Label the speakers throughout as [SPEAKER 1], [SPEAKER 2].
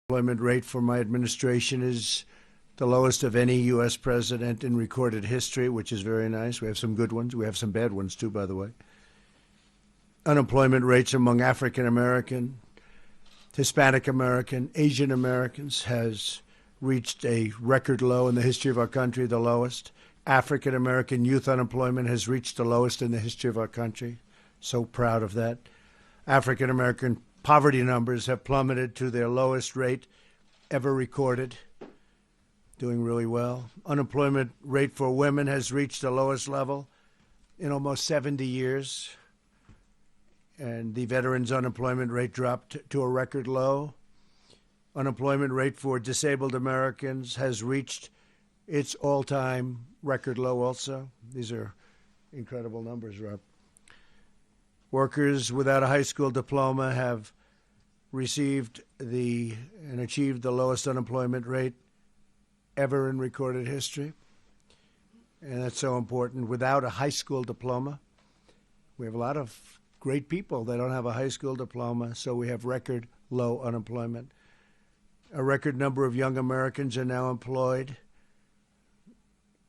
[SPEAKER 1] Unemployment rate for my administration is the lowest of any U.S. president in recorded history, which is very nice. We have some good ones. We have some bad ones, too, by the way. Unemployment rates among African American, Hispanic American, Asian Americans has reached a record low in the history of our country, the lowest. African American youth unemployment has reached the lowest in the history of our country. So proud of that. African American poverty numbers have plummeted to their lowest rate ever recorded. Doing really well. Unemployment rate for women has reached the lowest level in almost 70 years. And the veterans' unemployment rate dropped to a record low. Unemployment rate for disabled Americans has reached its all-time record low also. These are incredible numbers, Rob. Workers without a high school diploma have received and achieved the lowest unemployment rate ever in recorded history. And that's so important. Without a high school diploma, we have a lot of great people that don't have a high school diploma, so we have record low unemployment. A record number of young Americans are now employed.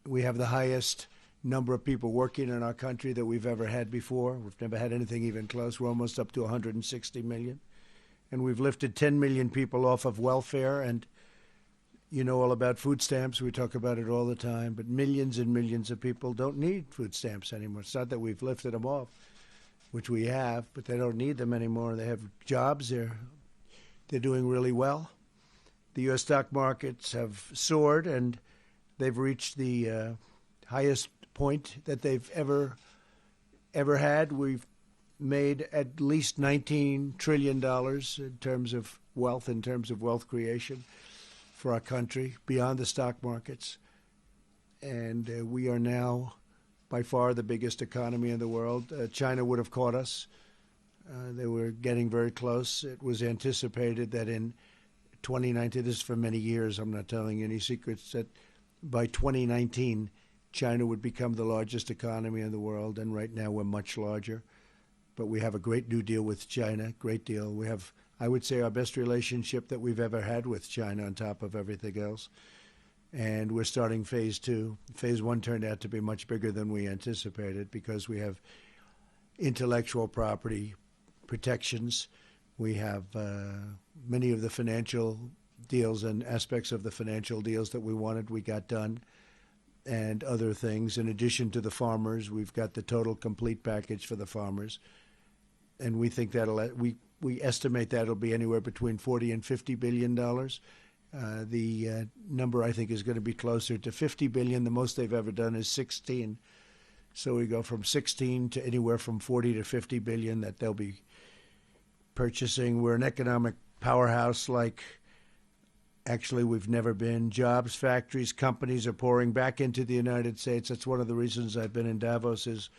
[SPEAKER 1] We have the highest number of people working in our country that we've ever had before. We've never had anything even close. We're almost up to 160 million. And we've lifted 10 million people off of welfare. And you know all about food stamps. We talk about it all the time. But millions and millions of people don't need food stamps anymore. It's not that we've lifted them off, which we have, but they don't need them anymore. They have jobs. They're doing really well. The U.S. stock markets have soared, and they've reached the highest point that they've ever had. We've made at least $19 trillion in terms of wealth creation for our country beyond the stock markets. And we are now by far the biggest economy in the world. China would have caught us. They were getting very close. It was anticipated that in 2019, this is for many years, I'm not telling you any secrets, that by 2019, China would become the largest economy in the world, and right now we're much larger. But we have a great new deal with China, great deal. We have, I would say, our best relationship that we've ever had with China on top of everything else. And we're starting phase two. Phase one turned out to be much bigger than we anticipated because we have intellectual property protections. We have many of the financial deals and aspects of the financial deals that we wanted, we got done, and other things. In addition to the farmers, we've got the total complete package for the farmers. And we think we estimate that'll be anywhere between $40 and $50 billion. The number, I think, is going to be closer to $50 billion. The most they've ever done is 16. So we go from 16 to anywhere from 40 to 50 billion that they'll be purchasing. We're an economic powerhouse like actually we've never been. Jobs, factories, companies are pouring back into the United States. That's one of the reasons I've been in Davos is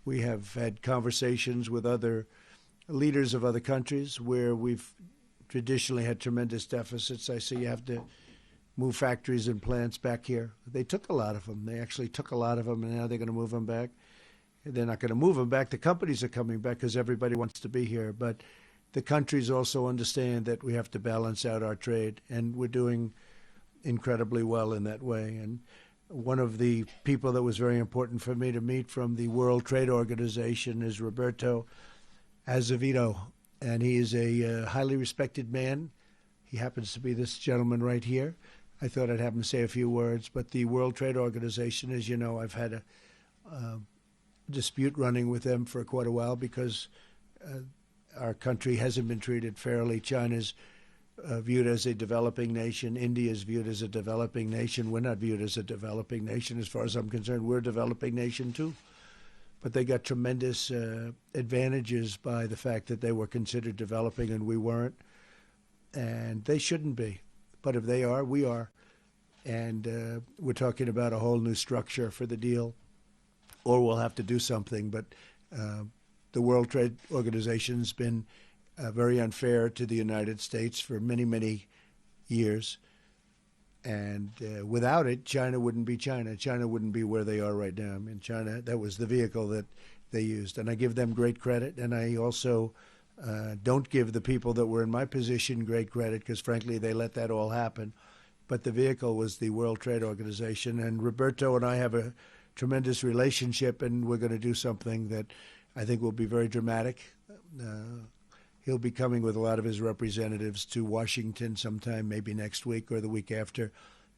[SPEAKER 1] we have had conversations with other leaders of other countries where we've traditionally had tremendous deficits. I say you have to move factories and plants back here. They took a lot of them. They actually took a lot of them, and now they're going to move them back. They're not going to move them back. The companies are coming back because everybody wants to be here. But the countries also understand that we have to balance out our trade, and we're doing incredibly well in that way. And one of the people that was very important for me to meet from the World Trade Organization is Roberto Azevedo, and he is a highly respected man. He happens to be this gentleman right here. I thought I'd have him say a few words, but the World Trade Organization, as you know, I've had a dispute running with them for quite a while because our country hasn't been treated fairly. China's viewed as a developing nation. India is viewed as a developing nation. We're not viewed as a developing nation. As far as I'm concerned, we're a developing nation too. But they got tremendous advantages by the fact that they were considered developing and we weren't. And they shouldn't be. But if they are, we are. And we're talking about a whole new structure for the deal, or we'll have to do something. But the World Trade Organization's been very unfair to the United States for many, many years. And without it, China wouldn't be China. China wouldn't be where they are right now. I mean, China, that was the vehicle that they used. And I give them great credit. And I also Don't give the people that were in my position great credit, because frankly they let that all happen. But the vehicle was the World Trade Organization, and Roberto and I have a tremendous relationship, and we're going to do something that I think will be very dramatic. He'll be coming with a lot of his representatives to Washington sometime, maybe next week or the week after,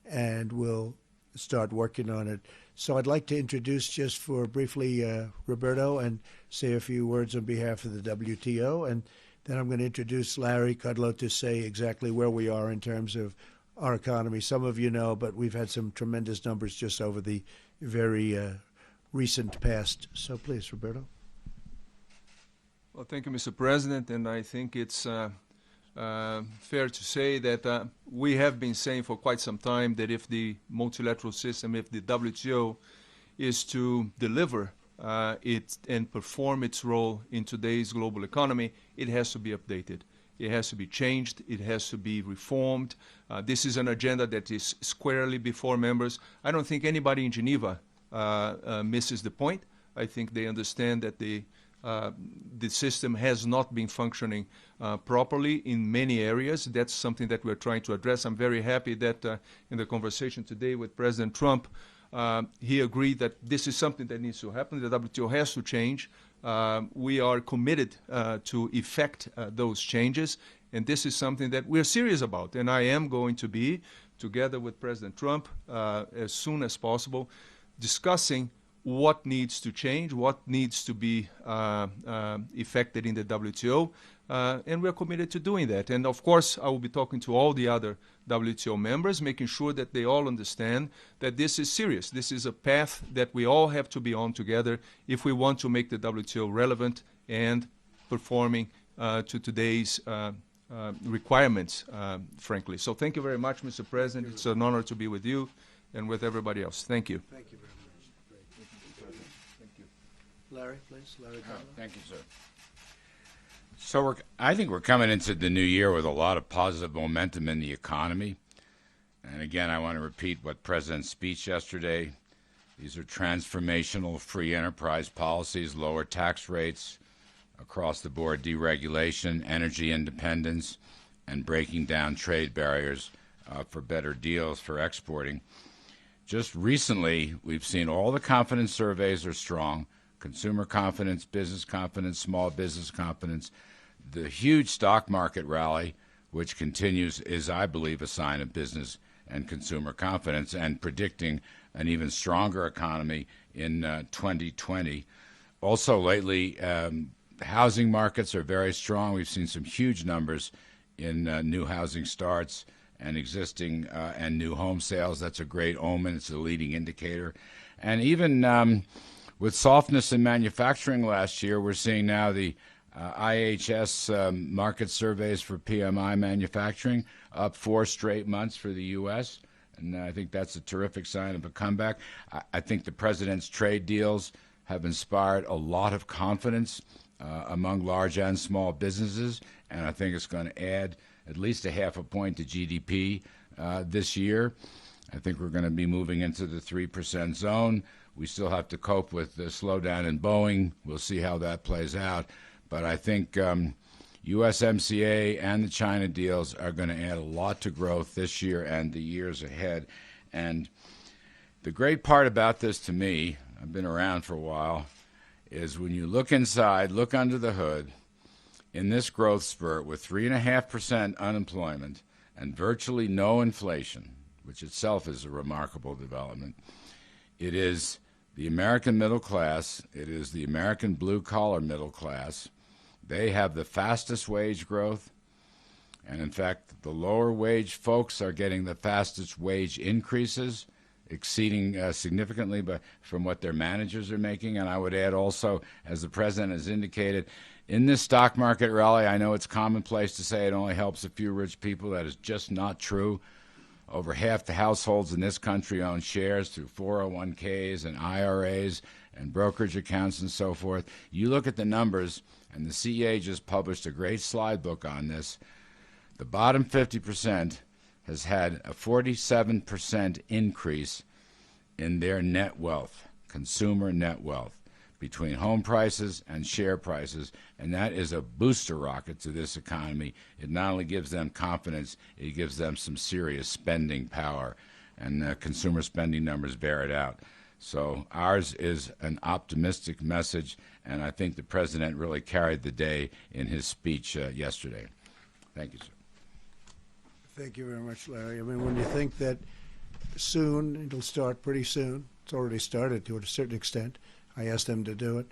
[SPEAKER 1] and we'll start working on it. So I'd like to introduce just for briefly Roberto and say a few words on behalf of the WTO, and then I'm going to introduce Larry Kudlow to say exactly where we are in terms of our economy. Some of you know, but we've had some tremendous numbers just over the very recent past. So please, Roberto.
[SPEAKER 2] Well, thank you, Mr. President, and I think it's fair to say that we have been saying for quite some time that if the multilateral system, if the WTO is to deliver it and perform its role in today's global economy, it has to be updated. It has to be changed. It has to be reformed. This is an agenda that is squarely before members. I don't think anybody in Geneva misses the point. I think they understand that the system has not been functioning properly in many areas. That's something that we're trying to address. I'm very happy that in the conversation today with President Trump, he agreed that this is something that needs to happen. The WTO has to change. We are committed to effect those changes, and this is something that we're serious about. And I am going to be, together with President Trump, as soon as possible, discussing what needs to change, what needs to be effected in the WTO, and we're committed to doing that. And of course, I will be talking to all the other WTO members, making sure that they all understand that this is serious. This is a path that we all have to be on together if we want to make the WTO relevant and performing to today's requirements, frankly. So thank you very much, Mr. President. It's an honor to be with you and with everybody else. Thank you.
[SPEAKER 1] Thank you very much. Thank you. Larry, please. Larry.
[SPEAKER 3] Thank you, sir. So I think we're coming into the new year with a lot of positive momentum in the economy. And again, I want to repeat what President's speech yesterday. These are transformational free enterprise policies, lower tax rates, across the board deregulation, energy independence, and breaking down trade barriers for better deals for exporting. Just recently, we've seen all the confidence surveys are strong. Consumer confidence, business confidence, small business confidence. The huge stock market rally, which continues, is, I believe, a sign of business and consumer confidence and predicting an even stronger economy in 2020. Also, lately, housing markets are very strong. We've seen some huge numbers in new housing starts and existing and new home sales. That's a great omen. It's a leading indicator. And even with softness in manufacturing last year, we're seeing now the IHS market surveys for PMI manufacturing up 4 straight months for the U.S., and I think that's a terrific sign of a comeback. I think the president's trade deals have inspired a lot of confidence among large and small businesses, and I think it's going to add at least a half a point to GDP this year. I think we're going to be moving into the 3% zone. We still have to cope with the slowdown in Boeing. We'll see how that plays out. But I think USMCA and the China deals are going to add a lot to growth this year and the years ahead. And the great part about this to me, I've been around for a while, is when you look inside, look under the hood, in this growth spurt with 3.5% unemployment and virtually no inflation, which itself is a remarkable development, it is the American middle class, it is the American blue-collar middle class. They have the fastest wage growth, and in fact, the lower wage folks are getting the fastest wage increases, exceeding significantly from what their managers are making. And I would add also, as the president has indicated, in this stock market rally, I know it's commonplace to say it only helps a few rich people. That is just not true. Over half the households in this country own shares through 401ks and IRAs and brokerage accounts and so forth. You look at the numbers, and the CEA just published a great slide book on this. The bottom 50% has had a 47% increase in their net wealth, consumer net wealth. between home prices and share prices, and that is a booster rocket to this economy. It not only gives them confidence, it gives them some serious spending power, and consumer spending numbers bear it out. So ours is an optimistic message, and I think the president really carried the day in his speech yesterday. Thank you, sir.
[SPEAKER 1] Thank you very much, Larry. I mean, when you think that soon, it'll start pretty soon. It's already started to a certain extent. I asked them to do it.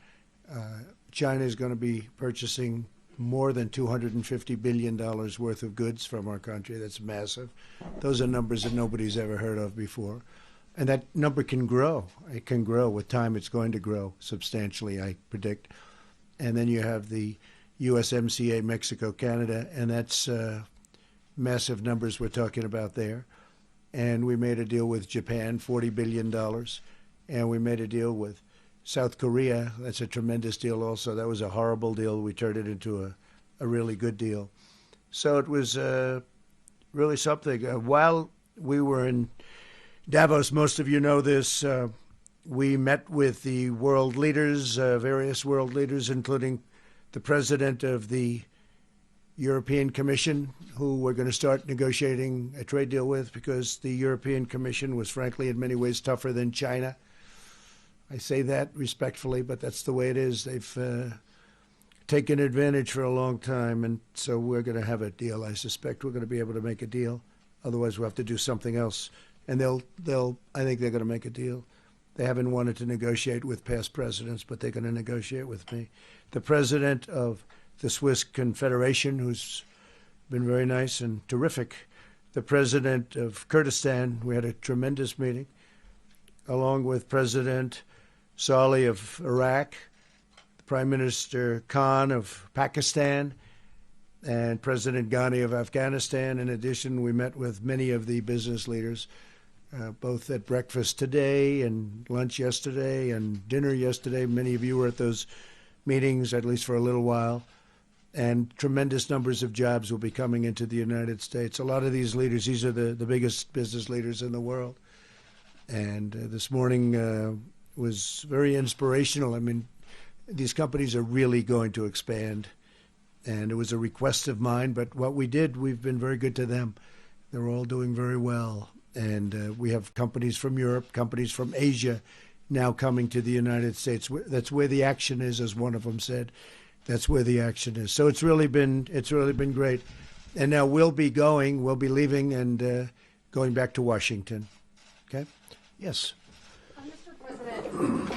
[SPEAKER 1] China is going to be purchasing more than $250 billion worth of goods from our country. That's massive. Those are numbers that nobody's ever heard of before. And that number can grow. It can grow. With time, it's going to grow substantially, I predict. And then you have the USMCA, Mexico, Canada, and that's massive numbers we're talking about there. And we made a deal with Japan, $40 billion. And we made a deal with South Korea. That's a tremendous deal also. That was a horrible deal. We turned it into a really good deal. So it was really something. While we were in Davos, most of you know this, we met with the world leaders, various world leaders, including the president of the European Commission, who we're going to start negotiating a trade deal with, because the European Commission was, frankly, in many ways tougher than China. I say that respectfully, but that's the way it is. They've taken advantage for a long time, and so we're going to have a deal. I suspect we're going to be able to make a deal. Otherwise, we'll have to do something else. And I think they're going to make a deal. They haven't wanted to negotiate with past presidents, but they're going to negotiate with me. The president of the Swiss Confederation, who's been very nice and terrific. The president of Kurdistan, we had a tremendous meeting, along with President Saleh of Iraq, Prime Minister Khan of Pakistan, and President Ghani of Afghanistan. In addition, we met with many of the business leaders, both at breakfast today and lunch yesterday and dinner yesterday. Many of you were at those meetings, at least for a little while. And tremendous numbers of jobs will be coming into the United States. A lot of these leaders, these are the biggest business leaders in the world. And this morning was very inspirational. I mean, these companies are really going to expand. And it was a request of mine, but what we did, we've been very good to them. They're all doing very well. And we have companies from Europe, companies from Asia now coming to the United States. That's where the action is, as one of them said. That's where the action is. So it's really been great. And now we'll be leaving and going back to Washington. Okay? Yes.
[SPEAKER 4] Mr. President,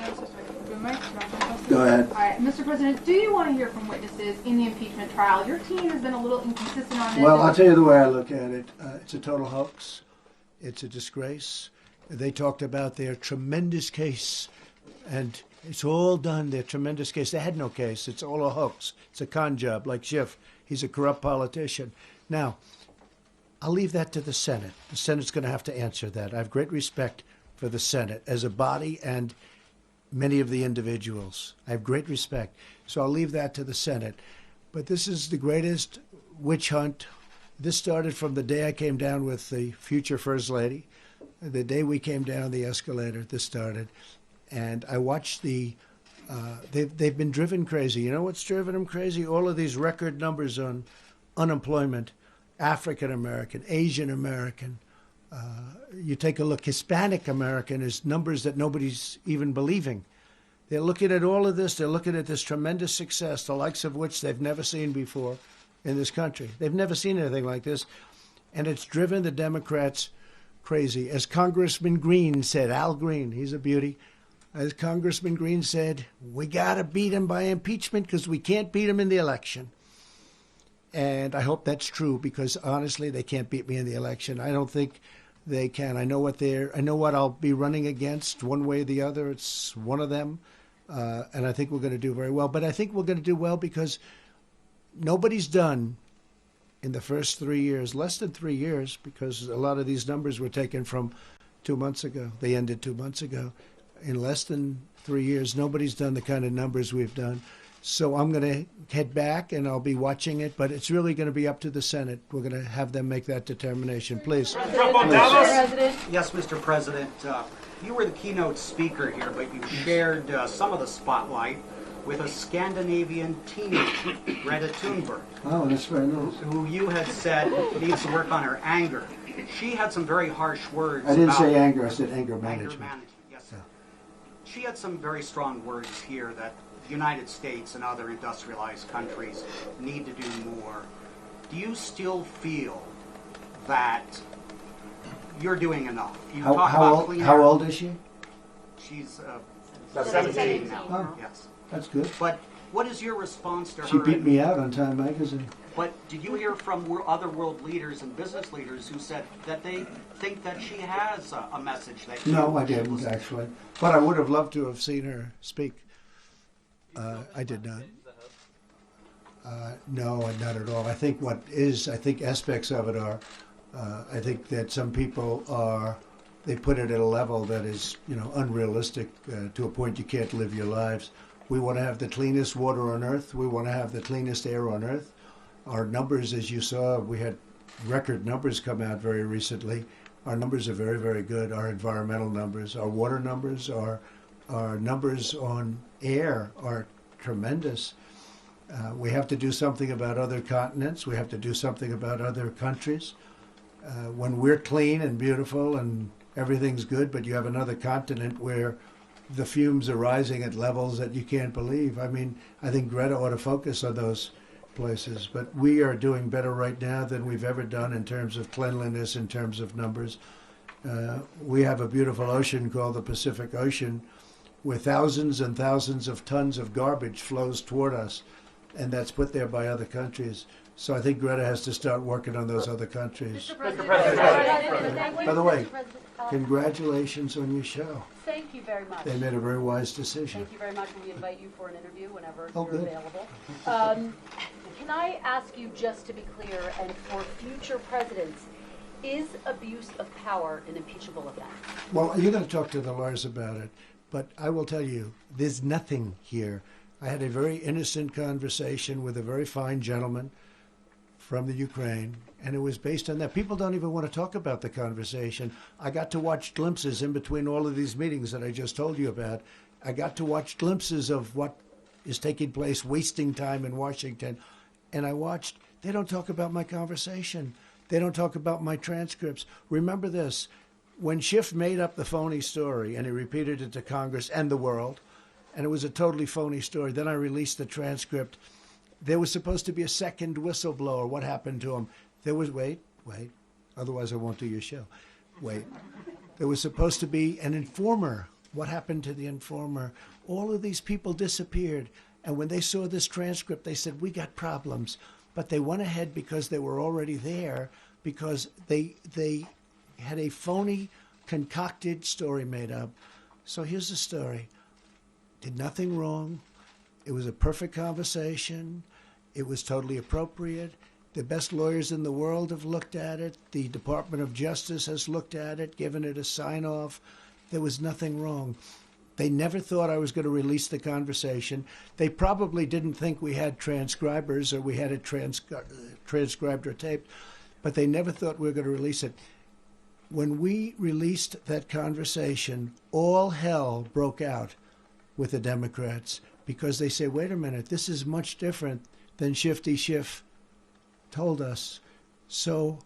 [SPEAKER 1] Go ahead.
[SPEAKER 4] All right, Mr. President, do you want to hear from witnesses in the impeachment trial? Your team has been a little inconsistent on this.
[SPEAKER 1] Well, I'll tell you the way I look at it. It's a total hoax. It's a disgrace. They talked about their tremendous case, and it's all done, their tremendous case. They had no case. It's all a hoax. It's a con job, like Schiff. He's a corrupt politician. Now, I'll leave that to the Senate. The Senate's going to have to answer that. I have great respect for the Senate as a body and many of the individuals. I have great respect. So I'll leave that to the Senate. But this is the greatest witch hunt. This started from the day I came down with the future First Lady. The day we came down the escalator, this started. And I watched they've been driven crazy. You know what's driven them crazy? All of these record numbers on unemployment, African American, Asian American. You take a look, Hispanic American is numbers that nobody's even believing. They're looking at all of this. They're looking at this tremendous success, the likes of which they've never seen before in this country. They've never seen anything like this. And it's driven the Democrats crazy. As Congressman Green said, Al Green, he's a beauty. As Congressman Green said, we got to beat him by impeachment because we can't beat him in the election. And I hope that's true, because honestly, they can't beat me in the election. I don't think they can. I know what I'll be running against one way or the other. It's one of them. And I think we're going to do very well. But I think we're going to do well because nobody's done in the first 3 years, less than 3 years, because a lot of these numbers were taken from 2 months ago. They ended 2 months ago. In less than 3 years, nobody's done the kind of numbers we've done. So I'm going to head back and I'll be watching it, but it's really going to be up to the Senate. We're going to have them make that determination. Please.
[SPEAKER 4] President.
[SPEAKER 5] Yes, Mr. President. You were the keynote speaker here, but you shared some of the spotlight with a Scandinavian teenager, Greta Thunberg,
[SPEAKER 1] Oh, that's very nice.
[SPEAKER 5] who you had said needs to work on her anger. She had some very harsh words.
[SPEAKER 1] I didn't
[SPEAKER 5] about
[SPEAKER 1] say anger, I said anger
[SPEAKER 5] anger
[SPEAKER 1] management.
[SPEAKER 5] management. Yes, sir. She had some very strong words here that the United States and other industrialized countries need to do more. Do you still feel that you're doing enough? You talk about clean
[SPEAKER 1] How
[SPEAKER 5] air.
[SPEAKER 1] old is she?
[SPEAKER 5] She's
[SPEAKER 4] 17
[SPEAKER 5] 17 now.
[SPEAKER 1] Oh.
[SPEAKER 5] Yes.
[SPEAKER 1] That's good.
[SPEAKER 5] But what is your response to
[SPEAKER 1] She
[SPEAKER 5] her?
[SPEAKER 1] beat me out on Time Magazine.
[SPEAKER 5] But did you hear from other world leaders and business leaders who said that they think that she has a message that you
[SPEAKER 1] No, I
[SPEAKER 5] should
[SPEAKER 1] didn't
[SPEAKER 5] listen to?
[SPEAKER 1] actually. But I would have loved to have seen her speak. I did not. No, not at all. I think aspects of it are, I think that some people they put it at a level that is, unrealistic to a point you can't live your lives. We want to have the cleanest water on earth. We want to have the cleanest air on earth. Our numbers, as you saw, we had record numbers come out very recently. Our numbers are very, very good. Our environmental numbers, our water numbers, our numbers on air are tremendous. We have to do something about other continents. We have to do something about other countries. When we're clean and beautiful and everything's good, but you have another continent where the fumes are rising at levels that you can't believe. I mean, I think Greta ought to focus on those places. But we are doing better right now than we've ever done in terms of cleanliness, in terms of numbers. We have a beautiful ocean called the Pacific Ocean, where thousands and thousands of tons of garbage flows toward us, and that's put there by other countries. So I think Greta has to start working on those other countries. By the way, congratulations on your show.
[SPEAKER 6] Thank you very much.
[SPEAKER 1] They made a very wise decision.
[SPEAKER 6] Thank you very much. We invite you for an interview whenever
[SPEAKER 1] Oh,
[SPEAKER 6] you're
[SPEAKER 1] good.
[SPEAKER 6] available. Can I ask you, just to be clear, and for future presidents, is abuse of power an impeachable offense?
[SPEAKER 1] Well, you're going to talk to the lawyers about it, but I will tell you, there's nothing here. I had a very innocent conversation with a very fine gentleman from the Ukraine, and it was based on that. People don't even want to talk about the conversation. I got to watch glimpses in between all of these meetings that I just told you about. I got to watch glimpses of what is taking place, wasting time in Washington. And I watched, they don't talk about my conversation. They don't talk about my transcripts. Remember this, when Schiff made up the phony story and he repeated it to Congress and the world, and it was a totally phony story, then I released the transcript. There was supposed to be a second whistleblower. What happened to him? There was, wait, otherwise I won't do your show. Wait. There was supposed to be an informer. What happened to the informer? All of these people disappeared. And when they saw this transcript, they said, we got problems. But they went ahead because they were already there, because they had a phony, concocted story made up. So here's the story. Did nothing wrong. It was a perfect conversation. It was totally appropriate. The best lawyers in the world have looked at it. The Department of Justice has looked at it, given it a sign-off. There was nothing wrong. They never thought I was going to release the conversation. They probably didn't think we had transcribers or we had it transcribed or taped, but they never thought we were going to release it. When we released that conversation, all hell broke out with the Democrats because they say, wait a minute, this is much different than Shifty Schiff told us. So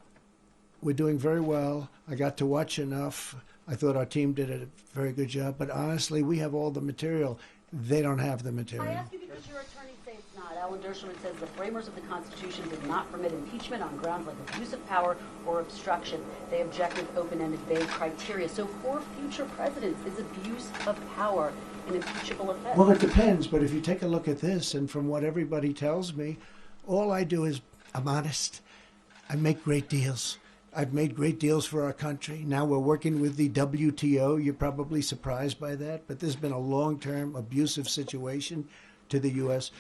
[SPEAKER 1] we're doing very well. I got to watch enough. I thought our team did a very good job. But honestly, we have all the material. They don't have the
[SPEAKER 6] I
[SPEAKER 1] material.
[SPEAKER 6] ask you because your attorneys say it's not. Alan Dershowitz says the framers of the Constitution did not permit impeachment on grounds like abuse of power or obstruction. They object with open-ended vague criteria. So for future presidents, is abuse of power an impeachable offense?
[SPEAKER 1] Well, it depends. But if you take a look at this, and from what everybody tells me, all I do is I'm honest. I make great deals. I've made great deals for our country. Now we're working with the WTO. You're probably surprised by that, but there's been a long-term abusive situation to the U.S.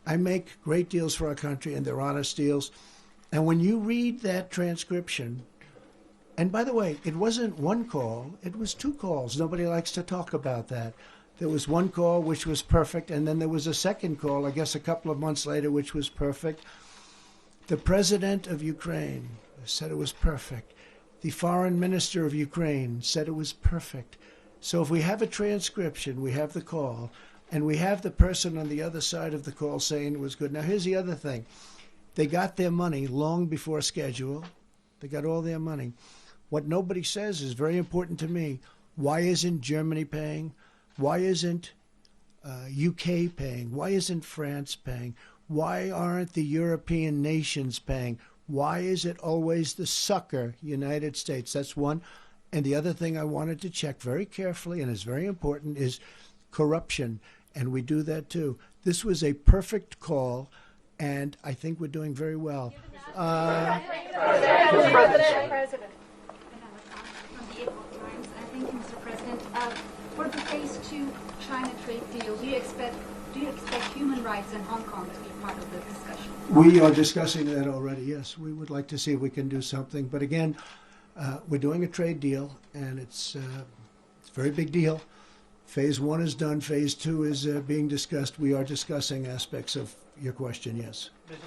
[SPEAKER 1] I make great deals for our country, and they're honest deals. And when you read that transcription, and by the way, it wasn't one call, it was two calls. Nobody likes to talk about that. There was one call which was perfect, and then there was a second call, I guess a couple of months later, which was perfect. The president of Ukraine said it was perfect. The foreign minister of Ukraine said it was perfect. So if we have a transcription, we have the call, and we have the person on the other side of the call saying it was good. Now, here's the other thing. They got their money long before schedule. They got all their money. What nobody says is very important to me. Why isn't Germany paying? Why isn't UK paying? Why isn't France paying? Why aren't the European nations paying? Why is it always the sucker, United States? That's one. And the other thing I wanted to check very carefully, and is very important, is corruption. And we do that too. This was a perfect call, and I think we're doing very well.
[SPEAKER 7] President. Thank you, Mr. President. For the phase 2 China trade deal, do you expect human rights in Hong Kong to be part of the discussion?
[SPEAKER 1] We are discussing that already, yes. We would like to see if we can do something. But again, we're doing a trade deal, and it's a very big deal. Phase 1 is done. Phase 2 is being discussed. We are discussing aspects of your question, yes.
[SPEAKER 8] Mr.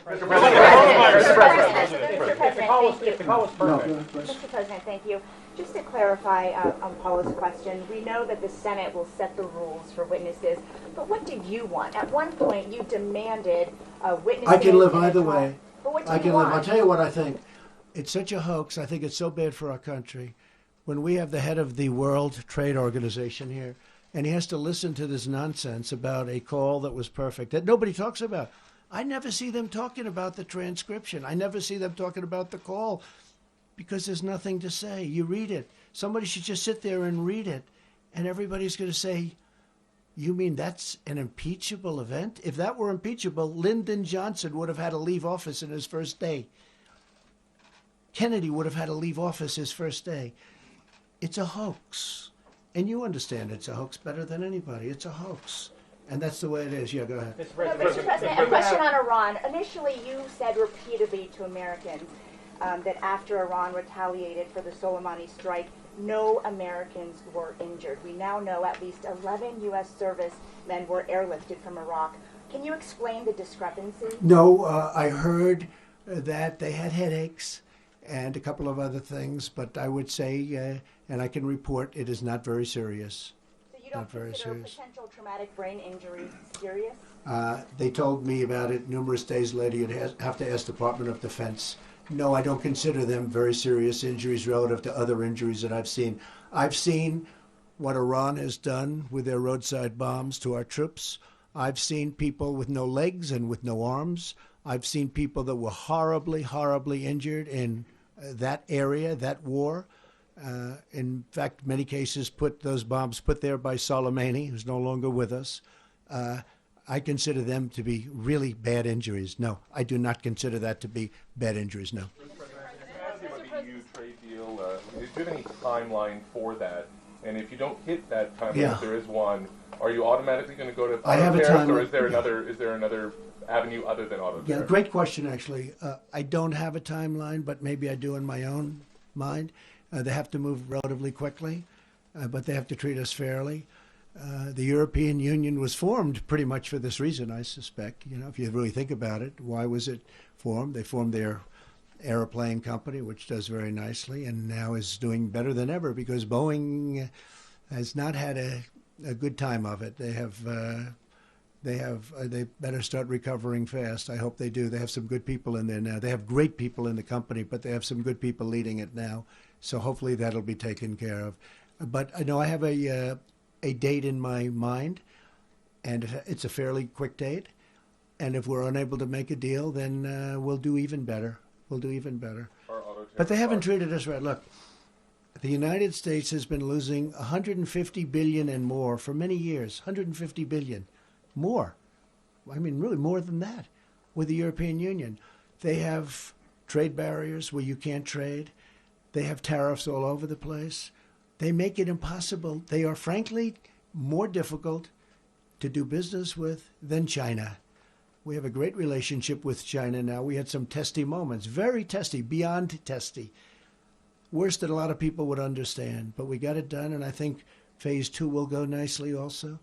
[SPEAKER 8] President, thank you. Just to clarify on Paula's question, we know that the Senate will set the rules for witnesses, but what do you want? At one point, you demanded witnesses.
[SPEAKER 1] I can live either way.
[SPEAKER 8] But what do
[SPEAKER 1] I
[SPEAKER 8] you
[SPEAKER 1] can
[SPEAKER 8] want?
[SPEAKER 1] live. I'll tell you what I think. It's such a hoax. I think it's so bad for our country. When we have the head of the World Trade Organization here, and he has to listen to this nonsense about a call that was perfect, that nobody talks about. I never see them talking about the transcription. I never see them talking about the call because there's nothing to say. You read it. Somebody should just sit there and read it, and everybody's going to say, you mean that's an impeachable event? If that were impeachable, Lyndon Johnson would have had to leave office in his first day. Kennedy would have had to leave office his first day. It's a hoax. And you understand it's a hoax better than anybody. It's a hoax. And that's the way it is. Yeah, go ahead.
[SPEAKER 8] Mr. President, a question on Iran. Initially, you said repeatedly to Americans that after Iran retaliated for the Soleimani strike, no Americans were injured. We now know at least 11 U.S. servicemen were airlifted from Iraq. Can you explain the discrepancy?
[SPEAKER 1] No, I heard that they had headaches and a couple of other things, but I would say, and I can report, it is not very serious.
[SPEAKER 8] So you don't consider potential traumatic brain injury serious?
[SPEAKER 1] They told me about it numerous days later. You'd have to ask Department of Defense. No, I don't consider them very serious injuries relative to other injuries that I've seen. I've seen what Iran has done with their roadside bombs to our troops. I've seen people with no legs and with no arms. I've seen people that were horribly, horribly injured in that area, that war. In fact, many cases those bombs put there by Soleimani, who's no longer with us. I consider them to be really bad injuries. No, I do not consider that to be bad injuries, no.
[SPEAKER 9] The EU trade deal, do you have any timeline for that? And if you don't hit that timeline, if there is one, are you automatically going to go to auto tariffs, or is there another avenue other than auto tariffs?
[SPEAKER 1] Yeah, great question, actually. I don't have a timeline, but maybe I do in my own mind. They have to move relatively quickly, but they have to treat us fairly. The European Union was formed pretty much for this reason, I suspect. You know, if you really think about it, why was it formed? They formed their airplane company, which does very nicely, and now is doing better than ever because Boeing has not had a good time of it. They better start recovering fast. I hope they do. They have some good people in there now. They have great people in the company, but they have some good people leading it now. So hopefully that'll be taken care of. But I know I have a date in my mind, and it's a fairly quick date. And if we're unable to make a deal, then we'll do even better. We'll do even better. But they haven't treated us right. Look, the United States has been losing $150 billion and more for many years. $150 billion. More. I mean, really more than that with the European Union. They have trade barriers where you can't trade. They have tariffs all over the place. They make it impossible. They are, frankly, more difficult to do business with than China. We have a great relationship with China now. We had some testy moments, very testy, beyond testy. Worse than a lot of people would understand. But we got it done, and I think phase 2 will go nicely also.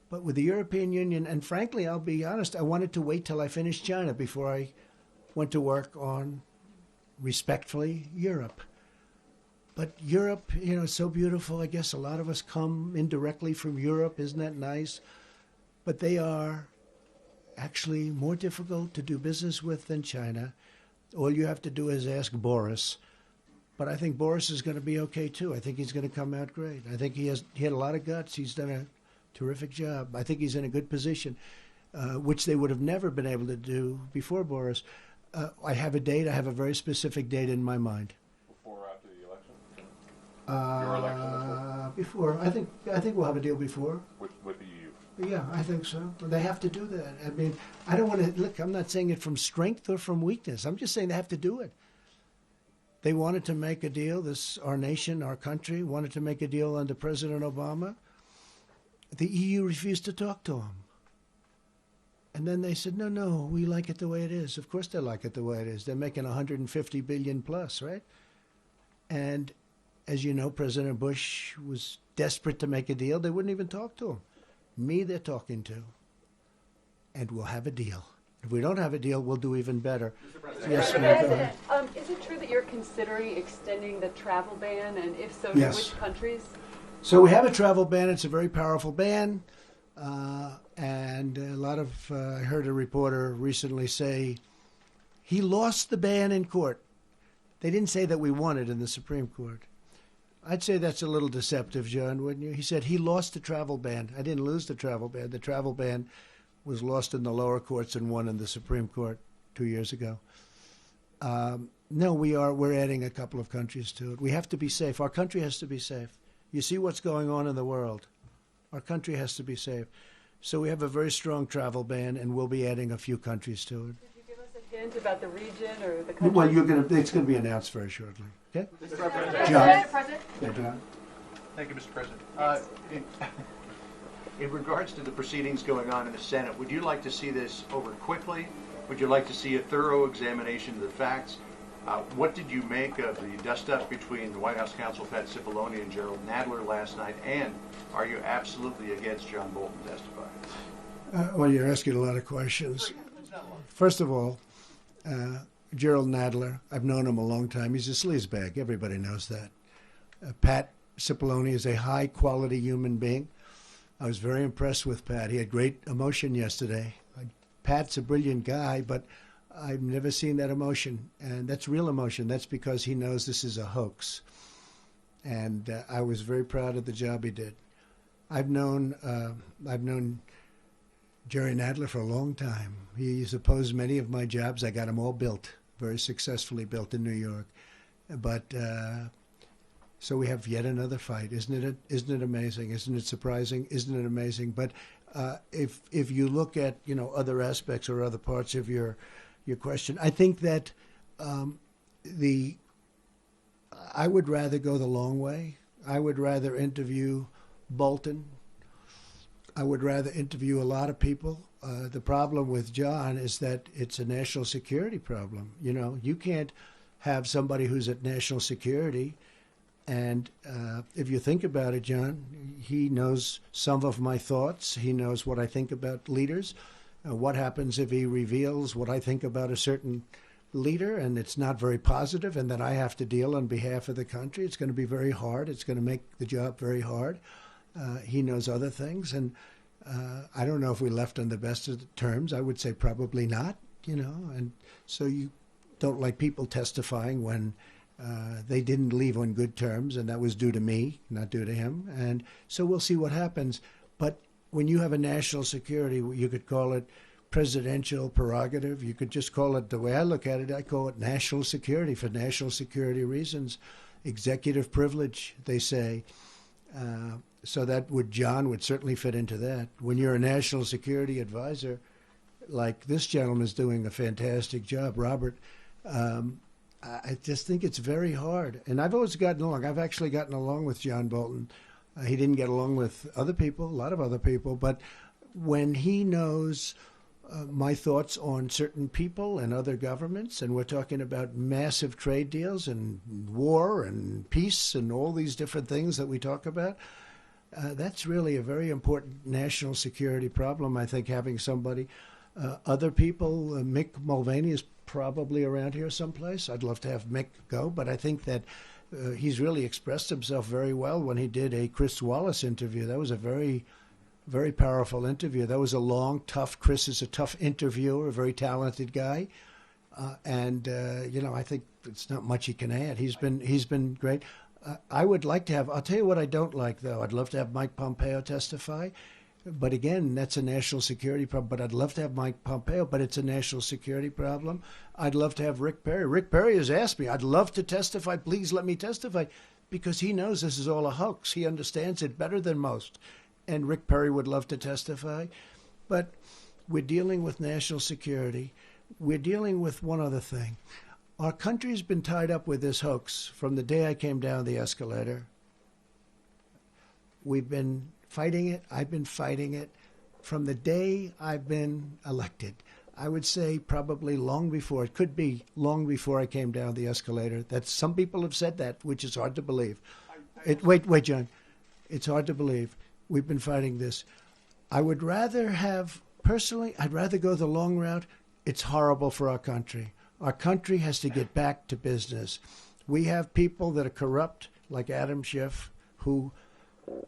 [SPEAKER 1] But with the European Union, and frankly, I'll be honest, I wanted to wait till I finished China before I went to work on, respectfully, Europe. But Europe, is so beautiful. I guess a lot of us come indirectly from Europe. Isn't that nice? But they are actually more difficult to do business with than China. All you have to do is ask Boris. But I think Boris is going to be okay, too. I think he's going to come out great. I think he had a lot of guts. He's done a terrific job. I think he's in a good position, which they would have never been able to do before Boris. I have a date. I have a very specific date in my mind.
[SPEAKER 9] Before or after the election? Your election?
[SPEAKER 1] Before. I think we'll have a deal before.
[SPEAKER 9] With the EU?
[SPEAKER 1] Yeah, I think so. They have to do that. I mean, I don't want to, look, I'm not saying it from strength or from weakness. I'm just saying they have to do it. They wanted to make a deal, our nation, our country, wanted to make a deal under President Obama. The EU refused to talk to them. And then they said, no, we like it the way it is. Of course they like it the way it is. They're making 150 billion plus, right? And as you know, President Bush was desperate to make a deal. They wouldn't even talk to him. Me, they're talking to. And we'll have a deal. If we don't have a deal, we'll do even better. Yes,
[SPEAKER 10] Mr. President, is it true that you're considering extending the travel ban, and if so, to which countries?
[SPEAKER 1] So we have a travel ban. It's a very powerful ban. And a lot of, I heard a reporter recently say, he lost the ban in court. They didn't say that we won it in the Supreme Court. I'd say that's a little deceptive, John, wouldn't you? He said he lost the travel ban. I didn't lose the travel ban. The travel ban was lost in the lower courts and won in the Supreme Court 2 years ago. No, we're adding a couple of countries to it. We have to be safe. Our country has to be safe. You see what's going on in the world. Our country has to be safe. So we have a very strong travel ban, and we'll be adding a few countries to it.
[SPEAKER 10] Could you give us a hint about the region or the country?
[SPEAKER 1] Well, it's going to be announced very shortly. Okay?
[SPEAKER 4] John. President.
[SPEAKER 1] Yeah, John.
[SPEAKER 11] Thank you, Mr. President. In regards to the proceedings going on in the Senate, would you like to see this over quickly? Would you like to see a thorough examination of the facts? What did you make of the dust-up between the White House counsel Pat Cipollone and Gerald Nadler last night? And are you absolutely against John Bolton testifying?
[SPEAKER 1] Well, you're asking a lot of questions. First of all, Gerald Nadler, I've known him a long time. He's a sleazebag. Everybody knows that. Pat Cipollone is a high-quality human being. I was very impressed with Pat. He had great emotion yesterday. Pat's a brilliant guy, but I've never seen that emotion, and that's real emotion. That's because he knows this is a hoax. And I was very proud of the job he did. I've known Jerry Nadler for a long time. He's opposed many of my jobs. I got them all built, very successfully built in New York. But so we have yet another fight. Isn't it amazing? Isn't it surprising? Isn't it amazing? But if you look at other aspects or other parts of your question, I think that I would rather go the long way. I would rather interview Bolton. I would rather interview a lot of people. The problem with John is that it's a national security problem. You can't have somebody who's at national security. And if you think about it, John, he knows some of my thoughts. He knows what I think about leaders. What happens if he reveals what I think about a certain leader and it's not very positive, and then I have to deal on behalf of the country? It's going to be very hard. It's going to make the job very hard. He knows other things. And I don't know if we left on the best of the terms. I would say probably not, And so you don't like people testifying when they didn't leave on good terms, and that was due to me, not due to him. And so we'll see what happens. But when you have a national security, you could call it presidential prerogative. You could just call it, the way I look at it, I call it national security for national security reasons. Executive privilege, they say. So John would certainly fit into that. When you're a national security advisor, like this gentleman's doing a fantastic job, Robert, I just think it's very hard. And I've always gotten along. I've actually gotten along with John Bolton. He didn't get along with other people, a lot of other people. But when he knows my thoughts on certain people and other governments, and we're talking about massive trade deals and war and peace and all these different things that we talk about, That's really a very important national security problem. I think having somebody, other people, Mick Mulvaney is probably around here someplace. I'd love to have Mick go, but I think that he's really expressed himself very well when he did a Chris Wallace interview. That was a very, very powerful interview. That was a long, tough. Chris is a tough interviewer, a very talented guy, and I think it's not much he can add. He's been great. I would like to have. I'll tell you what I don't like, though. I'd love to have Mike Pompeo testify. But again, that's a national security problem. But I'd love to have Mike Pompeo, but it's a national security problem. I'd love to have Rick Perry. Rick Perry has asked me, I'd love to testify. Please let me testify. Because he knows this is all a hoax. He understands it better than most. And Rick Perry would love to testify. But we're dealing with national security. We're dealing with one other thing. Our country's been tied up with this hoax from the day I came down the escalator. We've been fighting it. I've been fighting it from the day I've been elected. I would say probably long before. It could be long before I came down the escalator. That some people have said that, which is hard to believe. Wait, John. It's hard to believe. We've been fighting this. I would rather have, personally, I'd rather go the long route. It's horrible for our country. Our country has to get back to business. We have people that are corrupt, like Adam Schiff, who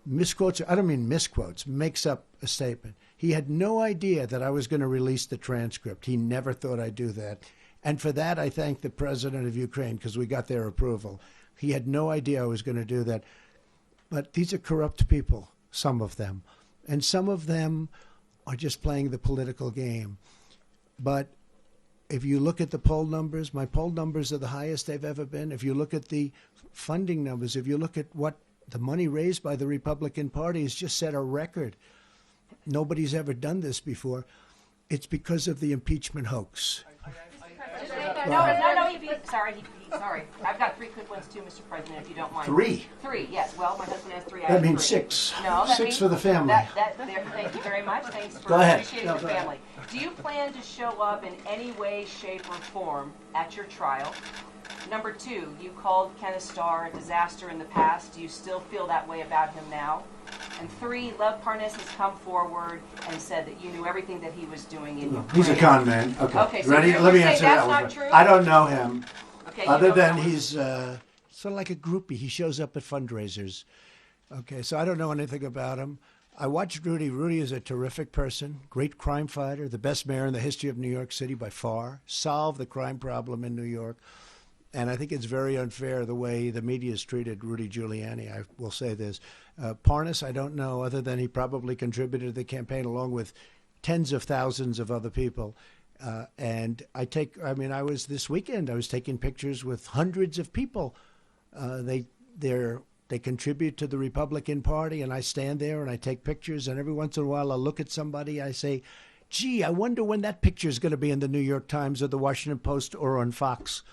[SPEAKER 1] misquotes, I don't mean misquotes, makes up a statement. He had no idea that I was going to release the transcript. He never thought I'd do that. And for that, I thank the president of Ukraine, because we got their approval. He had no idea I was going to do that. But these are corrupt people, some of them. And some of them are just playing the political game. But if you look at the poll numbers, my poll numbers are the highest they've ever been. If you look at the funding numbers, if you look at what the money raised by the Republican Party has just set a record. Nobody's ever done this before. It's because of the impeachment hoax.
[SPEAKER 12] Sorry. I've got 3 quick ones too, Mr. President, if you don't mind.
[SPEAKER 1] 3?
[SPEAKER 12] 3, yes. Well, my husband has 3.
[SPEAKER 1] That means 6.
[SPEAKER 12] No, that
[SPEAKER 1] 6
[SPEAKER 12] means
[SPEAKER 1] for the family.
[SPEAKER 12] Thank you very much. Thanks for
[SPEAKER 1] Go ahead.
[SPEAKER 12] appreciating your family. Do you plan to show up in any way, shape, or form at your trial? Number 2, you called Kenneth Starr a disaster in the past. Do you still feel that way about him now? And 3, Lev Parnas has come forward and said that you knew everything that he was doing in Ukraine.
[SPEAKER 1] He's a con man. Okay.
[SPEAKER 12] So
[SPEAKER 1] Ready? Let me answer that one.
[SPEAKER 12] True?
[SPEAKER 1] I don't know him.
[SPEAKER 12] Okay,
[SPEAKER 1] other than he's sort of like a groupie. He shows up at fundraisers. Okay, so I don't know anything about him. I watched Rudy. Rudy is a terrific person, great crime fighter, the best mayor in the history of New York City by far, solved the crime problem in New York. And I think it's very unfair the way the media has treated Rudy Giuliani. I will say this. Parnas, I don't know, other than he probably contributed to the campaign along with tens of thousands of other people. This weekend, I was taking pictures with hundreds of people. They contribute to the Republican Party, and I stand there and I take pictures, and every once in a while I'll look at somebody, I say, gee, I wonder when that picture is going to be in the New York Times or the Washington Post or on Fox.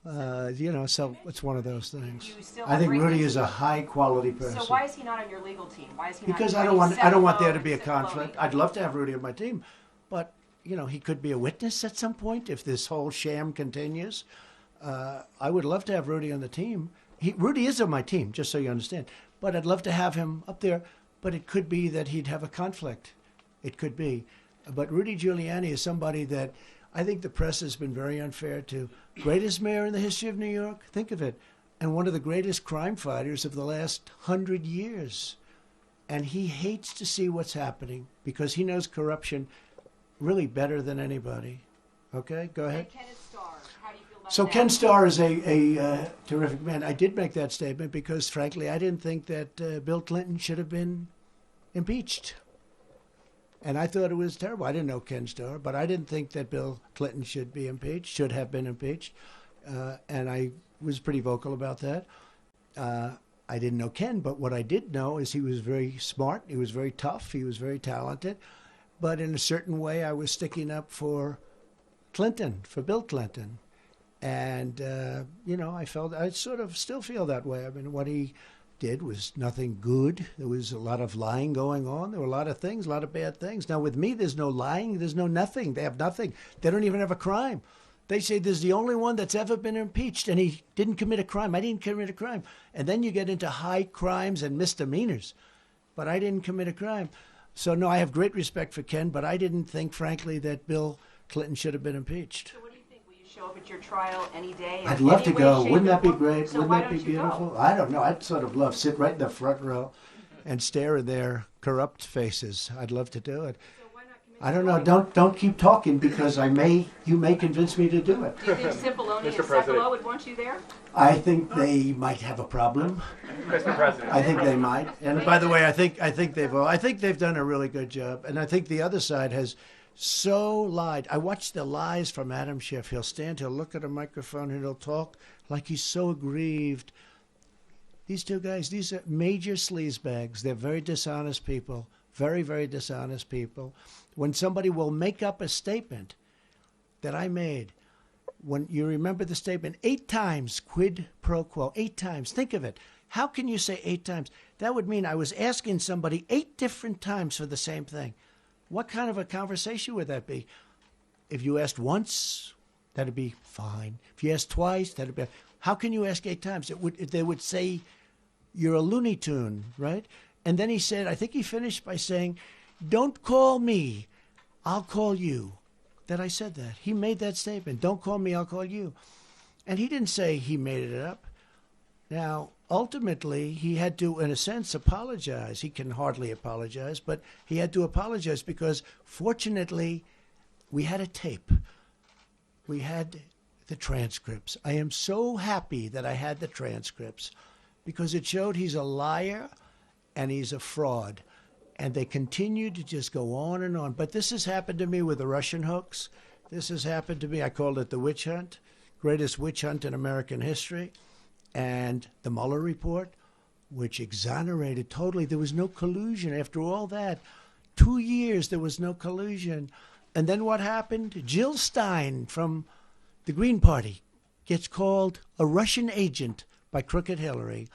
[SPEAKER 1] So it's one of those things. I think Rudy is a high quality person.
[SPEAKER 12] So why is he not on your legal team? Why is he
[SPEAKER 1] because
[SPEAKER 12] not?
[SPEAKER 1] Because I don't want there to be a conflict. I'd love to have Rudy on my team, but he could be a witness at some point if this whole sham continues. I would love to have Rudy on the team. Rudy is on my team, just so you understand. But I'd love to have him up there. But it could be that he'd have a conflict. It could be. But Rudy Giuliani is somebody that I think the press has been very unfair to. Greatest mayor in the history of New York, think of it, and one of the greatest crime fighters of the last 100 years. And he hates to see what's happening because he knows corruption really better than anybody. Okay, go ahead.
[SPEAKER 12] And Kenneth Starr, how do you feel about
[SPEAKER 1] So
[SPEAKER 12] that?
[SPEAKER 1] Ken Starr is a terrific man. I did make that statement because, frankly, I didn't think that Bill Clinton should have been impeached. And I thought it was terrible. I didn't know Ken Starr, but I didn't think that Bill Clinton should have been impeached. And I was pretty vocal about that. I didn't know Ken, but what I did know is he was very smart. He was very tough. He was very talented. But in a certain way, I was sticking up for Clinton, for Bill Clinton. And, I sort of still feel that way. I mean, what he did was nothing good. There was a lot of lying going on. There were a lot of things, a lot of bad things. Now, with me, there's no lying. There's no nothing. They have nothing. They don't even have a crime. They say there's the only one that's ever been impeached, and he didn't commit a crime. I didn't commit a crime. And then you get into high crimes and misdemeanors. but I didn't commit a crime. So, no, I have great respect for Ken, but I didn't think, frankly, that Bill Clinton should have been impeached.
[SPEAKER 12] So what do you think? Will you show up at your trial any day?
[SPEAKER 1] I'd love to go. Wouldn't that be great?
[SPEAKER 12] So
[SPEAKER 1] Wouldn't that be beautiful? I don't know. I'd sort of love sit right in the front row and stare at their corrupt faces. I'd love to do it. I don't know. Don't keep talking because you may convince me to do it.
[SPEAKER 12] Do you think Cipollone and Sekulow would want you there?
[SPEAKER 1] I think they might have a problem.
[SPEAKER 9] Mr. President.
[SPEAKER 1] I think they might. And by the way, I think they've done a really good job. And I think the other side has so lied. I watched the lies from Adam Schiff. He'll look at a microphone, and he'll talk like he's so aggrieved. These two guys, these are major sleazebags. They're very dishonest people, very, very dishonest people. When somebody will make up a statement that I made, when you remember the statement, 8 times quid pro quo, 8 times. Think of it. How can you say 8 times? That would mean I was asking somebody 8 different times for the same thing. What kind of a conversation would that be? If you asked once, that'd be fine. If you asked twice, that'd be. How can you ask 8 times? They would say you're a Looney Tune, right? And then he said, I think he finished by saying, don't call me, I'll call you. That I said that. He made that statement. Don't call me, I'll call you. And he didn't say he made it up. Now, ultimately, he had to, in a sense, apologize. He can hardly apologize, but he had to apologize because, fortunately, we had a tape. We had the transcripts. I am so happy that I had the transcripts because it showed he's a liar and he's a fraud. And they continue to just go on and on. But this has happened to me with the Russian hoax. This has happened to me. I called it the witch hunt, greatest witch hunt in American history. And the Mueller report, which exonerated totally. There was no collusion after all that. 2 years, there was no collusion. And then what happened? Jill Stein from the Green Party gets called a Russian agent by Crooked Hillary.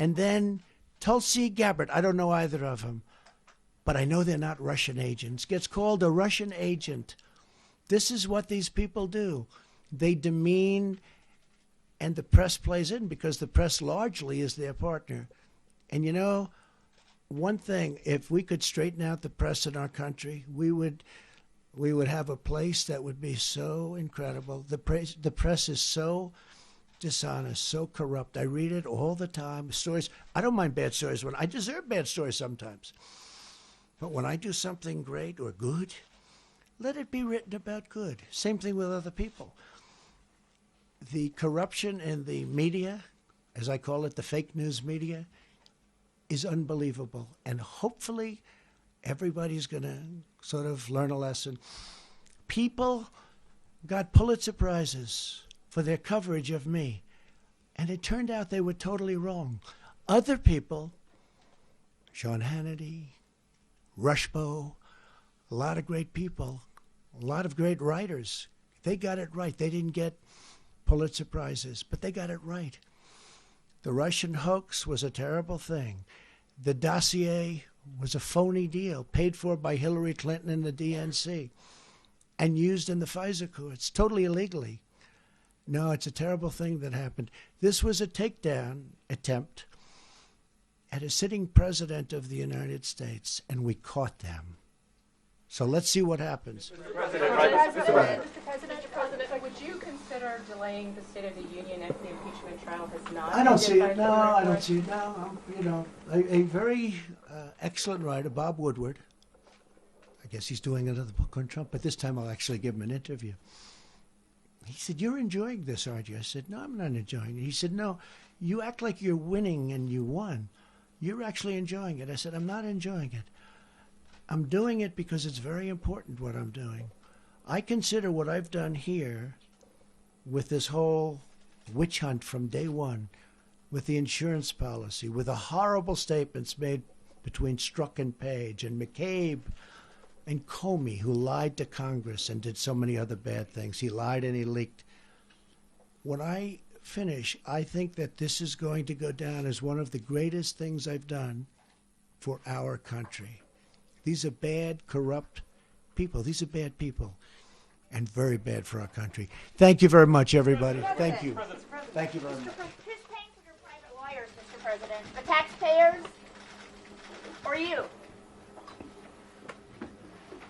[SPEAKER 1] And then Tulsi Gabbard, I don't know either of them, but I know they're not Russian agents, gets called a Russian agent. This is what these people do. They demean, and the press plays in because the press largely is their partner. And you know, one thing, if we could straighten out the press in our country, we would have a place that would be so incredible. The press is so dishonest, so corrupt. I read it all the time. Stories. I don't mind bad stories when I deserve bad stories sometimes. But when I do something great or good, let it be written about good. Same thing with other people. The corruption in the media, as I call it, the fake news media, is unbelievable. And hopefully everybody's going to sort of learn a lesson. People got Pulitzer Prizes for their coverage of me. And it turned out they were totally wrong. Other people, Sean Hannity, Rushbo, a lot of great people, a lot of great writers. They got it right. They didn't get Pulitzer Prizes, but they got it right. The Russian hoax was a terrible thing. The dossier was a phony deal paid for by Hillary Clinton and the DNC and used in the FISA courts, totally illegally. No, it's a terrible thing that happened. This was a takedown attempt at a sitting president of the United States, and we caught them. So let's see what happens.
[SPEAKER 10] Mr. President, would you consider delaying the State of the Union if the impeachment trial has not?
[SPEAKER 1] I don't see it. No, I don't see it. No, a very excellent writer, Bob Woodward. I guess he's doing another book on Trump, but this time I'll actually give him an interview. He said, "You're enjoying this, aren't you?" I said, "No, I'm not enjoying it." He said, "No, you act like you're winning and you won. You're actually enjoying it." I said, "I'm not enjoying it. I'm doing it because it's very important what I'm doing. I consider what I've done here with this whole witch hunt from day one, with the insurance policy, with the horrible statements made between Strzok and Page and McCabe and Comey, who lied to Congress and did so many other bad things. He lied and he leaked. When I finish, I think that this is going to go down as one of the greatest things I've done for our country. These are bad, corrupt people. These are bad people and very bad for our country. Thank you very much, everybody. Thank you. Thank you very much.
[SPEAKER 8] Who's paying for your private lawyers, Mr. President? The taxpayers?
[SPEAKER 7] Or you?